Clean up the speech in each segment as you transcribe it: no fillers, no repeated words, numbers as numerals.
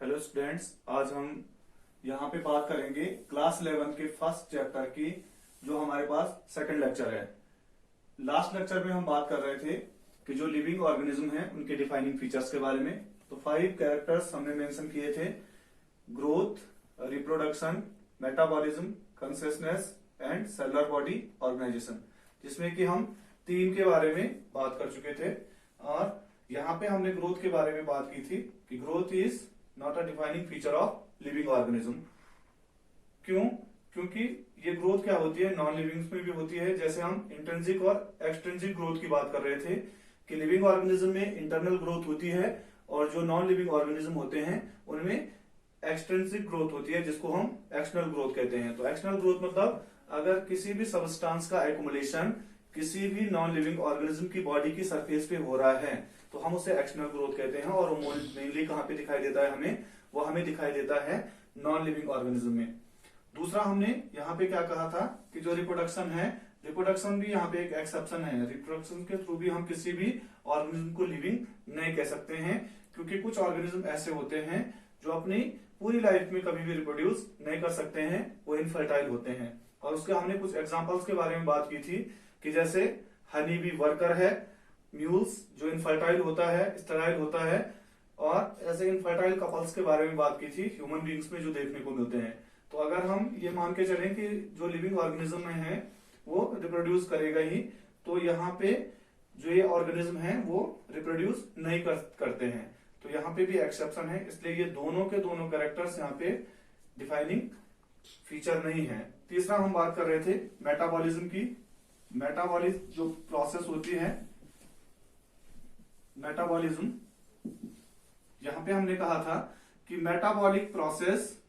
Hello students, आज हम यहाँ पे बात करेंगे क्लास 11 के फर्स्ट चैप्टर की, जो हमारे पास सेकंड लेक्चर है। लास्ट लेक्चर में हम बात कर रहे थे कि जो लिविंग ऑर्गेनिज्म है उनके डिफाइनिंग फीचर्स के बारे में। तो 5 कैरेक्टर्स हमने मेंशन किए थे: growth, reproduction, metabolism, consistence and cellular body organisation, जिसमें कि हम 3 के बारे में बात कर चुके थे। और यहाँ पे हमने ग्रोथ के बारे में बात की थी कि growth is not a defining feature of living organism. क्यों? क्योंकि ये ग्रोथ क्या होती है, नॉन लिविंग्स में भी होती है। जैसे हम इंट्रिंसिक और एक्सट्रिंसिक ग्रोथ की बात कर रहे थे कि लिविंग ऑर्गेनिज्म में इंटरनल ग्रोथ होती है और जो नॉन लिविंग ऑर्गेनिज्म होते हैं उनमें एक्सट्रिंसिक ग्रोथ होती है, जिसको हम एक्सटर्नल ग्रोथ कहते हैं। तो एक्सटर्नल ग्रोथ मतलब अगर किसी भी सबस्टांस का एक्युमुलेशन किसी भी नॉन लिविंग ऑर्गेनिज्म की बॉडी की सरफेस पे हो रहा है तो हम उसे एक्सटर्नल ग्रोथ कहते हैं। और वो मेनली कहाँ पे दिखाई देता है हमें? वो हमें दिखाई देता है नॉन लिविंग ऑर्गेनिज्म में। दूसरा हमने यहाँ पे क्या कहा था कि जो रिप्रोडक्शन है, रिप्रोडक्शन भी यहाँ पे एक एक्सेप्शन है। रिप्रोडक्शन के थ्रू भी हम किसी भी ऑर्गेनिज्म को लिविंग नहीं कह सकते हैं, क्योंकि कुछ ऑर्गेनिज्म ऐसे होते हैं जो अपनी पूरी लाइफ में कभी भी रिप्रोड्यूस नहीं कर सकते हैं, वो इनफर्टाइल होते हैं। और उसके हमने कुछ एग्जांपल्स के बारे में बात की थी कि जैसे हनी बी वर्कर है, म्यूल्स जो इनफर्टाइल होता है, स्टेराइल होता है, और ऐसे इनफर्टाइल कपल्स के बारे में बात की थी ह्यूमन बींग्स में जो देखने को मिलते हैं। तो अगर हम ये मान के चलें कि जो लिविंग ऑर्गेनिज्म में है वो रिप्रोड्यूस करेगा ही, तो यहाँ पे जो ये ऑर्गेनिज्म है वो रिप्रोड्यूस नहीं करते हैं। तो यहाँ पे भी एक्सेप्शन है, इसलिए ये दोनों के दोनों कैरेक्टर्स यहाँ पे डिफाइनिंग फीचर नहीं है। तीसरा हम बात कर रहे थे मेटाबॉलिज्म की। मेटाबॉलिज्म जो प्रोसेस होती है, मेटाबॉलिज्म, यहां पे हमने कहा था कि मेटाबॉलिक प्रोसेस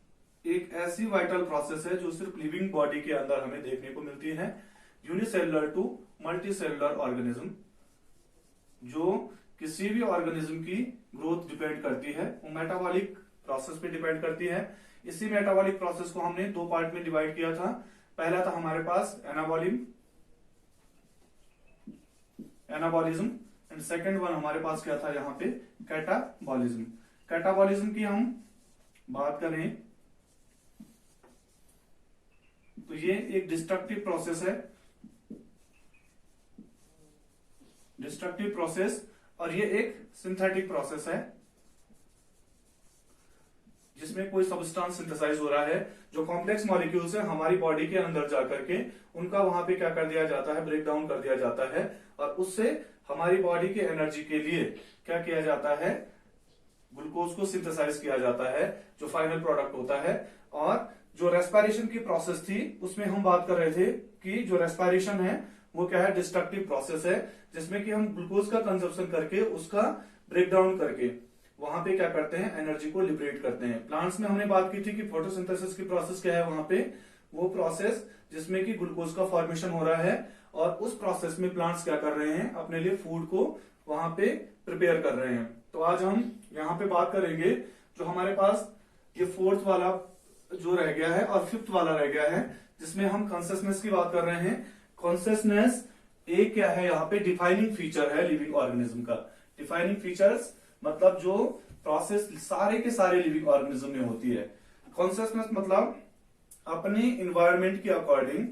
एक ऐसी वाइटल प्रोसेस है जो सिर्फ लिविंग बॉडी के अंदर हमें देखने को मिलती है। यूनिसेलुलर टू मल्टीसेलुलर ऑर्गेनिज्म, जो किसी भी ऑर्गेनिज्म की ग्रोथ डिपेंड करती है, वो मेटाबॉलिक प्रोसेस पे डिपेंड करती है। इसी मेटाबॉलिक प्रोसेस को हमने 2 पार्ट में डिवाइड किया था। पहला था हमारे पास एनाबॉलिज्म एंड सेकेंड वन हमारे पास क्या था यहाँ पे? कैटाबॉलिज्म। कैटाबॉलिज्म की हम बात करें तो ये एक डिस्ट्रक्टिव प्रोसेस है, डिस्ट्रक्टिव प्रोसेस, और ये एक सिंथेटिक प्रोसेस है जिसमें कोई सब्सटेंस सिंथेसाइज हो रहा है। जो कॉम्प्लेक्स मॉलिक्यूल्स है हमारी बॉडी के अंदर जाकर के उनका वहां पे क्या कर दिया जाता है? ब्रेक डाउन कर दिया जाता है, और उससे हमारी बॉडी के एनर्जी के लिए क्या किया जाता है? ग्लूकोज को सिंथेसाइज किया जाता है, जो फाइनल प्रोडक्ट होता है। और जो रेस्पिरेशन की प्रोसेस थी उसमें हम बात कर रहे थे कि जो रेस्पिरेशन है वो क्या है? डिस्ट्रक्टिव प्रोसेस है, जिसमें कि हम ग्लूकोज का कंजप्शन करके उसका ब्रेक डाउन करके वहां पे क्या करते हैं? एनर्जी को लिबरेट करते हैं। प्लांट्स में हमने बात की थी कि फोटोसिंथेसिस की प्रोसेस क्या है वहां पे? वो प्रोसेस जिसमें कि ग्लूकोज का फॉर्मेशन हो रहा है, और उस प्रोसेस में प्लांट्स क्या कर रहे हैं? अपने लिए फूड को वहां पे प्रिपेयर कर रहे हैं। तो आज हम यहाँ पे बात करेंगे जो हमारे पास ये 4th वाला जो रह गया है और 5th वाला रह गया है, जिसमें हम कॉन्सियसनेस की बात कर रहे हैं। कॉन्सियसनेस एक क्या है? यहाँ पे डिफाइनिंग फीचर है लिविंग ऑर्गेनिज्म का। डिफाइनिंग फीचर्स मतलब जो प्रोसेस सारे के सारे लिविंग ऑर्गेनिज्म में होती है। कॉन्सियसनेस मतलब अपने इन्वायरमेंट के अकॉर्डिंग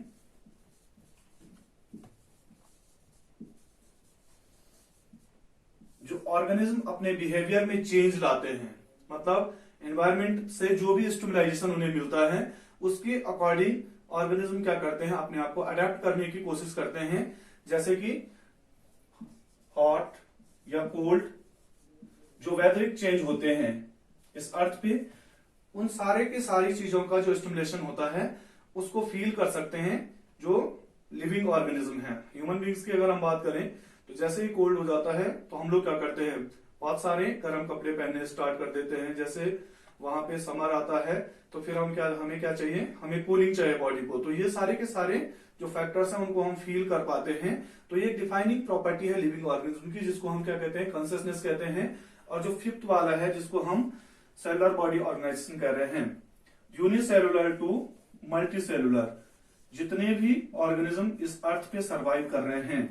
जो ऑर्गेनिज्म अपने बिहेवियर में चेंज लाते हैं, मतलब एनवायरमेंट से जो भी स्टिमुलाइजेशन उन्हें मिलता है उसके अकॉर्डिंग ऑर्गेनिज्म क्या करते हैं? अपने आप को अडेप्ट करने की कोशिश करते हैं। जैसे कि हॉट या कोल्ड जो वेदरिक चेंज होते हैं इस अर्थ पे, उन सारे की सारी चीजों का जो स्टिमुलेशन होता है उसको फील कर सकते हैं जो लिविंग ऑर्गेनिज्म है। ह्यूमन बींग्स की अगर हम बात करें तो जैसे ही कोल्ड हो जाता है तो हम लोग क्या करते हैं? बहुत सारे गर्म कपड़े पहनने स्टार्ट कर देते हैं। जैसे वहां पे समर आता है तो फिर हमें क्या चाहिए? हमें कूलिंग चाहिए बॉडी को। तो ये सारे के सारे जो फैक्टर्स हैं उनको हम फील कर पाते हैं। तो ये डिफाइनिंग प्रॉपर्टी है लिविंग ऑर्गेनिज्म की, जिसको हम क्या कहते हैं? कॉन्सियसनेस कहते हैं। और जो 5th वाला है जिसको हम सेलुलर बॉडी ऑर्गेनाइजेशन कह रहे हैं, यूनिसेलुलर टू मल्टीसेलुलर, जितने भी ऑर्गेनिज्म इस अर्थ पे सर्वाइव कर रहे हैं,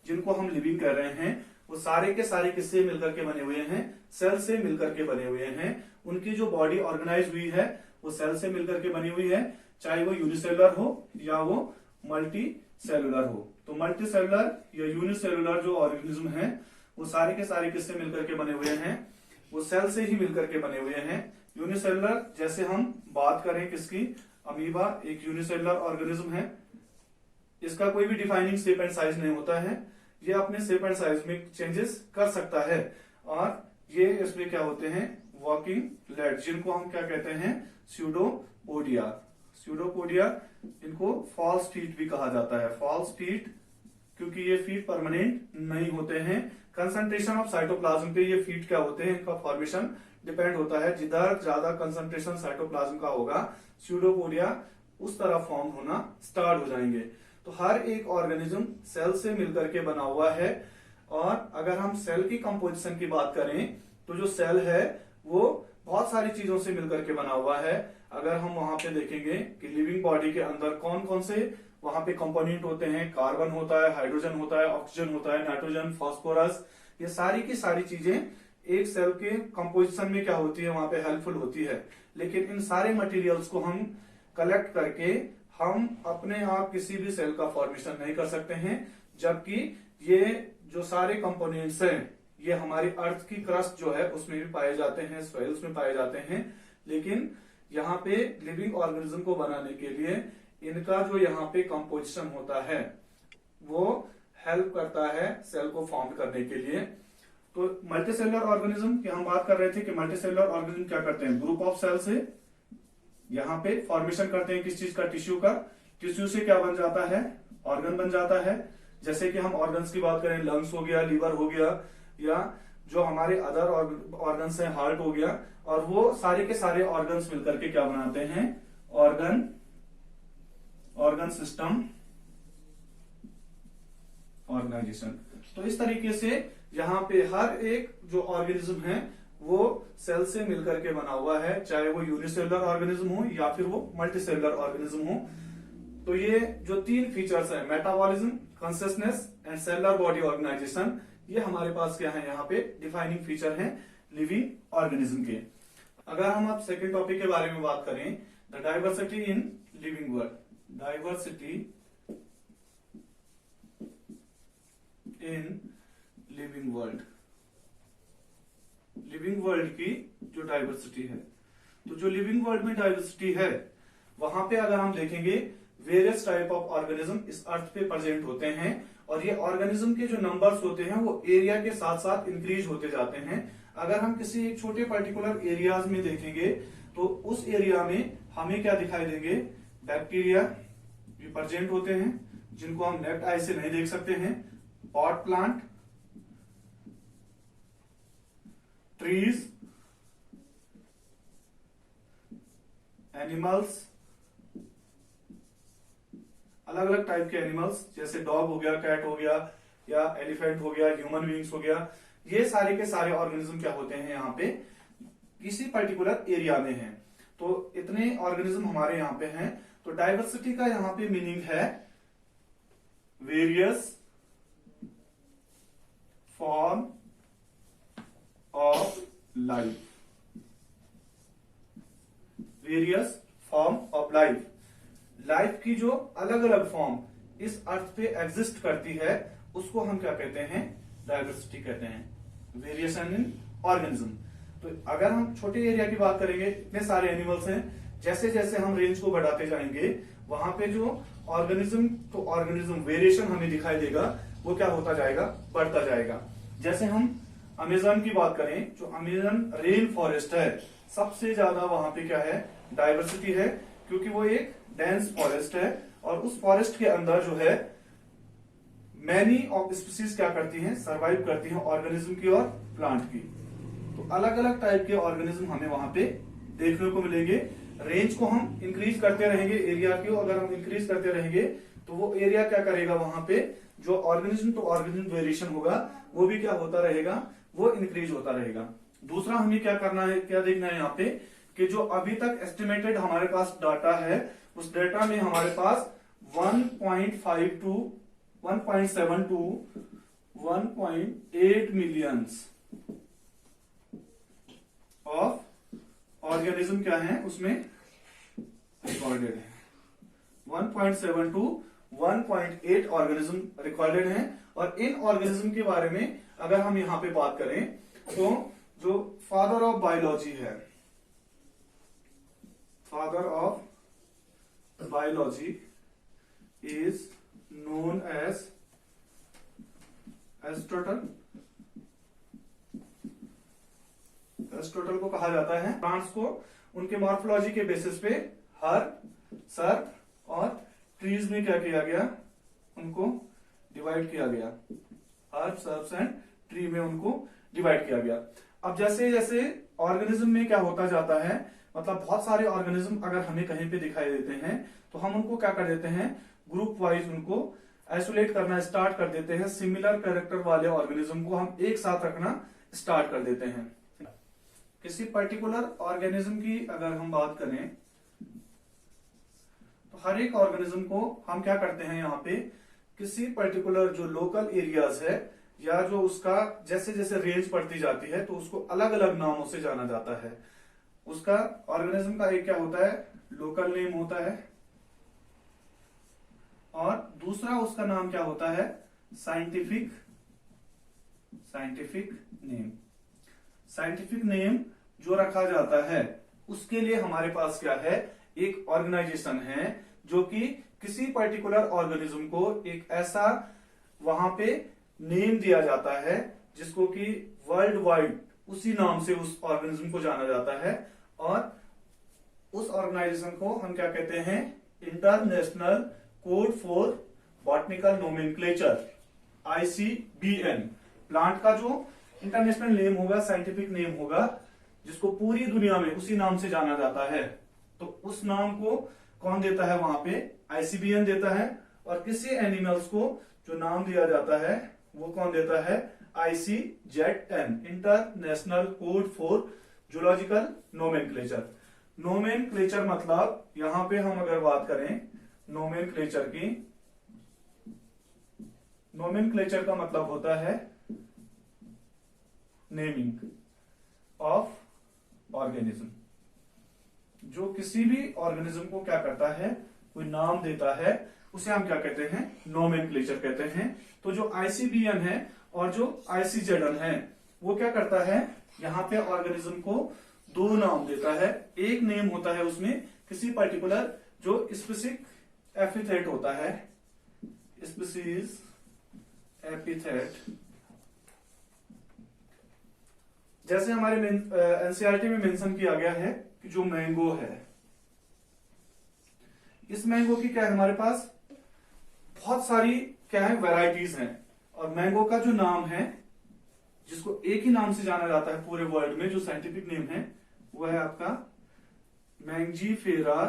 जिनको हम लिविंग कह रहे हैं, वो सारे के सारे किससे मिलकर के बने हुए हैं? सेल से मिलकर के बने हुए हैं। उनकी जो बॉडी ऑर्गेनाइज हुई है वो सेल से मिलकर के बनी हुई है, चाहे वो यूनिसेलुलर हो या वो मल्टी सेलुलर हो। तो मल्टी सेलुलर या यूनिसेलुलर जो ऑर्गेनिज्म है वो सारे के सारे किससे मिलकर के बने हुए हैं, वो सेल से ही मिलकर के बने हुए हैं। यूनिसेलुलर जैसे हम बात करें किसकी, अमीबा एक यूनिसेलुलर ऑर्गेनिज्म है, इसका कोई भी डिफाइनिंग शेप एंड साइज नहीं होता है, ये अपने शेप एंड साइज में चेंजेस कर सकता है। और ये इसमें क्या होते हैं, वॉकिंग लेट, जिनको हम क्या कहते हैं, स्यूडोपोडिया। स्यूडोपोडिया, इनको फॉल्स फीट भी कहा जाता है, फॉल्स फीट, क्योंकि ये फीट परमानेंट नहीं होते हैं। कंसंट्रेशन ऑफ साइटोप्लाज्म पे ये फीट क्या होते हैं, इनका फॉर्मेशन डिपेंड होता है। जिधर ज्यादा कंसंट्रेशन साइटोप्लाज्म का होगा, स्यूडोपोडिया उस तरह फॉर्म होना स्टार्ट हो जाएंगे। तो हर एक ऑर्गेनिज्म सेल से मिलकर के बना हुआ है। और अगर हम सेल की कंपोजिशन की बात करें तो जो सेल है वो बहुत सारी चीजों से मिलकर के बना हुआ है। अगर हम वहां पे देखेंगे कि लिविंग बॉडी के अंदर कौन कौन से वहां पे कंपोनेंट होते हैं, कार्बन होता है, हाइड्रोजन होता है, ऑक्सीजन होता है, नाइट्रोजन, फास्फोरस, ये सारी की सारी चीजें एक सेल के कंपोजिशन में क्या होती है, वहां पे हेल्पफुल होती है। लेकिन इन सारे मटेरियल्स को हम कलेक्ट करके हम अपने आप किसी भी सेल का फॉर्मेशन नहीं कर सकते हैं, जबकि ये जो सारे कंपोनेंट्स हैं ये हमारी अर्थ की क्रस्ट जो है उसमें भी पाए जाते हैं, सॉइल्स में पाए जाते हैं। लेकिन यहाँ पे लिविंग ऑर्गेनिज्म को बनाने के लिए इनका जो यहाँ पे कंपोजिशन होता है वो हेल्प करता है सेल को फॉर्म करने के लिए। तो मल्टीसेलुलर ऑर्गेनिज्म की हम बात कर रहे थे कि मल्टीसेलुलर ऑर्गेनिज्म क्या करते हैं, ग्रुप ऑफ सेल से यहाँ पे फॉर्मेशन करते हैं किस चीज का, टिश्यू का। टिश्यू से क्या बन जाता है, ऑर्गन बन जाता है। जैसे कि हम ऑर्गन्स की बात करें, लंग्स हो गया, लीवर हो गया, या जो हमारे अदर ऑर्गन्स हैं, हार्ट हो गया, और वो सारे के सारे ऑर्गन्स मिलकर के क्या बनाते हैं, ऑर्गन सिस्टम ऑर्गेनाइजेशन। तो इस तरीके से यहाँ पे हर एक जो ऑर्गेनिज्म है वो सेल से मिलकर के बना हुआ है, चाहे वो यूनिसेलुलर ऑर्गेनिज्म हो या फिर वो मल्टीसेलुलर ऑर्गेनिज्म हो। तो ये जो तीन फीचर्स है, metabolism, consciousness and cellular body organisation, ये हमारे पास क्या है, यहाँ पे डिफाइनिंग फीचर है लिविंग ऑर्गेनिज्म के। अगर हम अब सेकेंड टॉपिक के बारे में बात करें, the diversity in living world. Diversity in living world, living world की जो डाइवर्सिटी है, तो जो लिविंग वर्ल्ड में डाइवर्सिटी है वहां पे अगर हम देखेंगे वेरियस टाइप ऑफ ऑर्गेनिज्म इस अर्थ पे प्रेजेंट होते हैं, और ये ऑर्गेनिज्म के जो नंबर्स होते हैं वो एरिया के साथ साथ इंक्रीज होते जाते हैं। अगर हम किसी एक छोटे पर्टिकुलर एरियाज में देखेंगे तो उस एरिया में हमें क्या दिखाई देंगे, बैक्टीरिया भी प्रेजेंट होते हैं जिनको हम नेक्ड आई से नहीं देख सकते हैं, पॉट प्लांट, ट्रीज, एनिमल्स, अलग अलग टाइप के एनिमल्स जैसे डॉग हो गया, कैट हो गया, या एलिफेंट हो गया, ह्यूमन बीइंग्स हो गया, ये सारे के सारे ऑर्गेनिज्म क्या होते हैं यहाँ पे किसी पर्टिकुलर एरिया में हैं। तो इतने ऑर्गेनिज्म हमारे यहाँ पे हैं। तो डाइवर्सिटी का यहाँ पे मीनिंग है various form of life, various form of life, life की जो अलग अलग फॉर्म इस अर्थ पे एग्जिस्ट करती है उसको हम क्या कहते हैं, डाइवर्सिटी कहते हैं, वेरिएशन इन ऑर्गेनिज्म। तो अगर हम छोटे एरिया की बात करेंगे, इतने सारे एनिमल्स हैं, जैसे जैसे हम रेंज को बढ़ाते जाएंगे वहां पे जो ऑर्गेनिज्म टू ऑर्गेनिज्म वेरिएशन हमें दिखाई देगा वो क्या होता जाएगा, बढ़ता जाएगा। जैसे हम अमेजन की बात करें, जो अमेजन रेन फॉरेस्ट है, सबसे ज्यादा वहां पे क्या है, डाइवर्सिटी है, क्योंकि वो एक डेंस फॉरेस्ट है, और उस फॉरेस्ट के अंदर जो है मैनी ऑफ स्पीसीज क्या करती हैं, सरवाइव करती हैं, ऑर्गेनिज्म की और प्लांट की। तो अलग अलग टाइप के ऑर्गेनिज्म हमें वहां पे देखने को मिलेंगे। रेंज को हम इंक्रीज करते रहेंगे, एरिया को अगर हम इंक्रीज करते रहेंगे तो वो एरिया क्या करेगा, वहां पे जो ऑर्गेनिज्म टू ऑर्गेनिज्म वेरिएशन होगा वो भी क्या होता रहेगा, वो इंक्रीज होता रहेगा। दूसरा हमें क्या करना है, क्या देखना है यहाँ पे, कि जो अभी तक एस्टिमेटेड हमारे पास डाटा है उस डाटा में हमारे पास 1.5 to 1.7 to 1.8 millions of organism क्या है उसमें रिकॉर्डेड है। 1.7 to 1.8 ऑर्गेनिज्म रिकॉर्डेड हैं। और इन ऑर्गेनिज्म के बारे में अगर हम यहां पे बात करें तो जो फादर ऑफ बायोलॉजी है, father of biology is known as Aristotle. Aristotle को कहा जाता है। प्लांट्स को उनके मॉर्फोलॉजी के बेसिस पे हर्ब, सर्प और ट्रीज में क्या किया गया, उनको डिवाइड किया गया। हर्ब, सर्प्स एंड ट्री में उनको डिवाइड किया गया। अब जैसे जैसे ऑर्गेनिज्म में क्या होता जाता है, मतलब बहुत सारे ऑर्गेनिज्म अगर हमें कहीं पे दिखाई देते हैं तो हम उनको क्या कर देते हैं, ग्रुप वाइज उनको आइसोलेट करना स्टार्ट कर देते हैं। सिमिलर कैरेक्टर वाले ऑर्गेनिज्म को हम एक साथ रखना स्टार्ट कर देते हैं। किसी पर्टिकुलर ऑर्गेनिज्म की अगर हम बात करें तो हर एक ऑर्गेनिज्म को हम क्या करते हैं, यहाँ पे किसी पर्टिकुलर जो लोकल एरियाज है या जो उसका जैसे जैसे रेंज बढ़ती जाती है तो उसको अलग अलग नामों से जाना जाता है। उसका ऑर्गेनिज्म का एक क्या होता है, लोकल नेम होता है और दूसरा उसका नाम क्या होता है, साइंटिफिक नेम। साइंटिफिक नेम जो रखा जाता है उसके लिए हमारे पास क्या है, एक ऑर्गेनाइजेशन है जो कि किसी पर्टिकुलर ऑर्गेनिज्म को एक ऐसा वहां पे नेम दिया जाता है जिसको कि वर्ल्ड वाइड उसी नाम से उस ऑर्गेनिज्म को जाना जाता है। और उस ऑर्गेनाइजेशन को हम क्या कहते हैं, international code for botanical nomenclature, ICBN। Plant का जो इंटरनेशनल नेम होगा, साइंटिफिक नेम होगा, जिसको पूरी दुनिया में उसी नाम से जाना जाता है, तो उस नाम को कौन देता है, वहां पे ICBN देता है। और किसी एनिमल्स को जो नाम दिया जाता है वो कौन देता है, ICZN, international code for zoological nomenclature. Nomenclature मतलब यहां पे हम अगर बात करें नोमेनक्लेचर की, नोमेनक्लेचर का मतलब होता है नेमिंग ऑफ ऑर्गेनिज्म। जो किसी भी ऑर्गेनिज्म को क्या करता है, कोई नाम देता है, उसे हम क्या कहते हैं, नोमेनक्लेचर कहते हैं। तो जो ICBN है और जो ICZN है वो क्या करता है, यहाँ पे ऑर्गेनिज्म को दो नाम देता है। एक नेम होता है उसमें किसी पर्टिकुलर जो स्पेसिफिक एपिथेट होता है, स्पीशीज एपिथेट। जैसे हमारे एनसीईआरटी में मेंशन किया गया है कि जो मैंगो है, इस मैंगो की क्या है, हमारे पास बहुत सारी क्या है वैरायटीज हैं। और मैंगो का जो नाम है, जिसको एक ही नाम से जाना जाता है पूरे वर्ल्ड में, जो साइंटिफिक नेम है वो है आपका मैंजीफेरा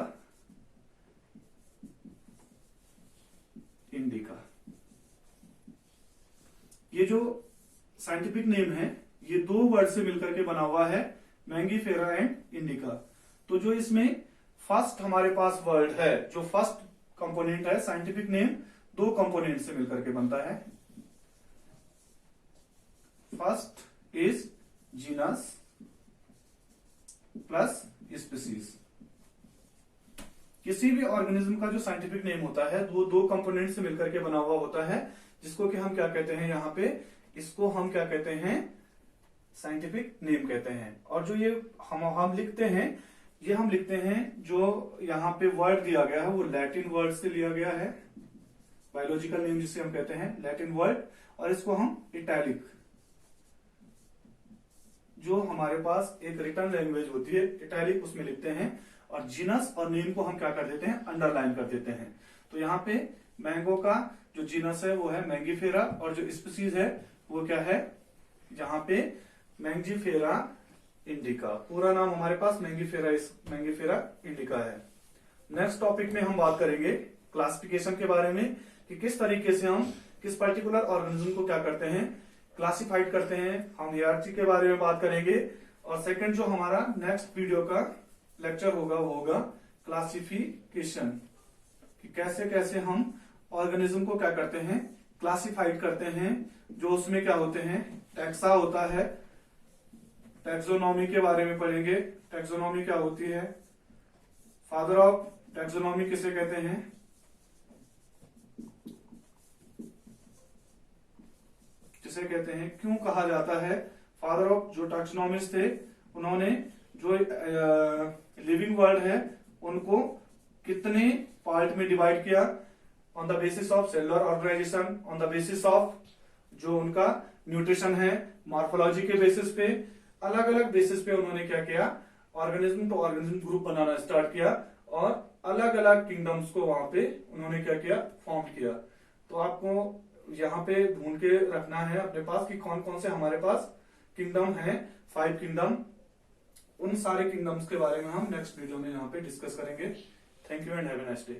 इंडिका। ये जो साइंटिफिक नेम है ये दो वर्ड से मिलकर के बना हुआ है, मैंगीफेरा एंड इंडिका। तो जो इसमें फर्स्ट हमारे पास वर्ड है, जो फर्स्ट कंपोनेंट है, साइंटिफिक नेम दो कंपोनेंट से मिलकर के बनता है। First is genus plus species. किसी भी ऑर्गेनिज्म का जो साइंटिफिक नेम होता है वो दो कंपोनेंट से मिलकर के बना हुआ होता है, जिसको कि हम क्या कहते हैं, यहाँ पे इसको हम क्या कहते हैं, साइंटिफिक नेम कहते हैं। और जो ये हम लिखते हैं, ये हम लिखते हैं जो यहाँ पे वर्ड दिया गया है वो लैटिन वर्ड से लिया गया है, बायोलॉजिकल नेम जिसे हम कहते हैं लैटिन वर्ड। और इसको हम इटैलिक, जो हमारे पास एक रिटन लैंग्वेज होती है इटैलिक, उसमें लिखते हैं। और जीनस और नेम को हम क्या कर देते हैं, अंडरलाइन कर देते हैं। तो यहाँ पे मैंगो का जो जीनस है वो है मैंगीफेरा और जो स्पीसीज है वो क्या है, यहाँ पे मैंजीफेरा इंडिका। पूरा नाम हमारे पास मैंगीफेरा इंडिका है। नेक्स्ट टॉपिक में हम बात करेंगे क्लासिफिकेशन के बारे में, कि किस तरीके से हम किस पर्टिकुलर ऑर्गेनिज्म को क्या करते हैं, क्लासिफाइड करते हैं। हम हियरार्ची के बारे में बात करेंगे। और सेकंड जो हमारा नेक्स्ट वीडियो का लेक्चर होगा वो होगा क्लासिफिकेशन, कि कैसे कैसे हम ऑर्गेनिज्म को क्या करते हैं, क्लासिफाइड करते हैं। जो उसमें क्या होते हैं, टैक्सा होता है, टैक्सोनॉमी के बारे में पढ़ेंगे। टैक्सोनॉमी क्या होती है, फादर ऑफ टैक्सोनॉमी किसे कहते हैं, किसे कहते हैं, क्यों कहा जाता है फादर ऑफ। जो टैक्सोनॉमिस्ट थे उन्होंने जो लिविंग वर्ल्ड है उनको कितने पार्ट में डिवाइड किया, on the basis of cellular organisation, on the basis of जो उनका न्यूट्रिशन है, मॉर्फोलॉजी के बेसिस पे, अलग अलग बेसिस पे उन्होंने क्या किया, ऑर्गेनिज्म टू ऑर्गेनिज्म ग्रुप बनाना स्टार्ट किया और अलग अलग किंगडम्स को वहां पे उन्होंने क्या किया, फॉर्म किया। तो आपको यहाँ पे ढूंढ के रखना है अपने पास कि कौन कौन से हमारे पास किंगडम है, 5 किंगडम। उन सारे किंगडम्स के बारे में हम नेक्स्ट वीडियो में यहाँ पे डिस्कस करेंगे। Thank you and have a nice day.